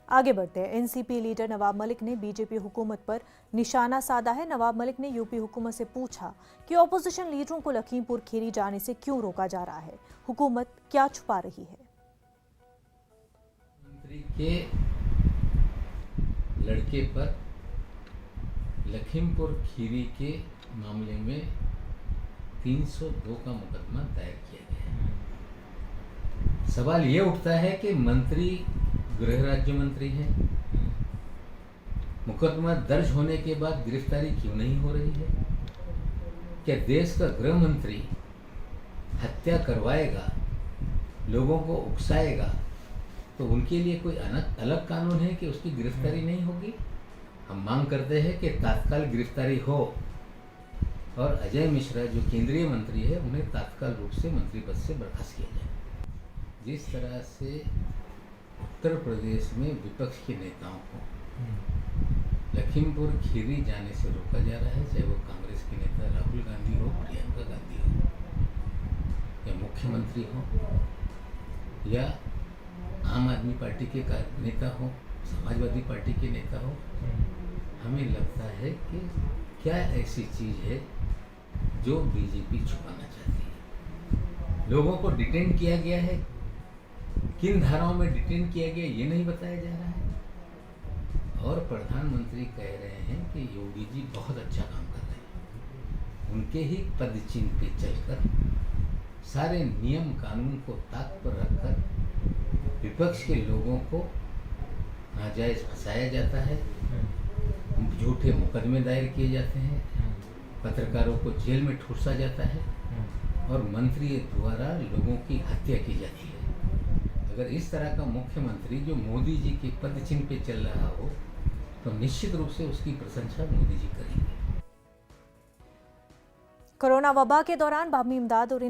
आगे बढ़ते हैं। एनसीपी लीडर नवाब मलिक ने बीजेपी हुकूमत पर निशाना साधा है। नवाब मलिक ने यूपी हुकूमत से पूछा कि ऑपोजिशन लीडरों को लखीमपुर खीरी जाने से क्यों रोका जा रहा है, हुकूमत क्या छुपा रही है। मंत्री के लड़के पर लखीमपुर खीरी के मामले में 302 का मुकदमा दायर किया गया है। सवाल ये उठता है कि मंत्री गृह राज्य मंत्री हैं, मुकदमा दर्ज होने के बाद गिरफ्तारी क्यों नहीं हो रही है? क्या देश का गृह मंत्री हत्या करवाएगा, लोगों को उकसाएगा, तो उनके लिए कोई अलग कानून है कि उसकी गिरफ्तारी नहीं होगी? हम मांग करते हैं कि तात्काल गिरफ्तारी हो और अजय मिश्रा जो केंद्रीय मंत्री है उन्हें तात्काल रूप से मंत्री पद से बर्खास्त किया जाए। जिस तरह से उत्तर प्रदेश में विपक्ष के नेताओं को लखीमपुर खीरी जाने से रोका जा रहा है, चाहे वो कांग्रेस के नेता राहुल गांधी हो, प्रियंका गांधी हो, या मुख्यमंत्री हो, या आम आदमी पार्टी के नेता हो, समाजवादी पार्टी के नेता हो, हमें लगता है कि क्या ऐसी चीज़ है जो बीजेपी छुपाना चाहती है। लोगों को डिटेन किया गया है, किन धाराओं में डिटेन किया गया ये नहीं बताया जा रहा है, और प्रधानमंत्री कह रहे हैं कि योगी जी बहुत अच्छा काम कर रहे हैं। उनके ही पद चिन्ह पे चलकर सारे नियम कानून को ताक पर रखकर विपक्ष के लोगों को नाजायज फंसाया जाता है, झूठे मुकदमे दायर किए जाते हैं, पत्रकारों को जेल में ठूसा जाता है और मंत्री द्वारा लोगों की हत्या की जाती है। अगर इस तरह का मुख्यमंत्री जो मोदी जी के पद चिन्ह पे चल रहा हो तो निश्चित रूप से उसकी प्रशंसा मोदी जी करेंगे। कोरोना वबा के दौरान बाहमी इमदाद और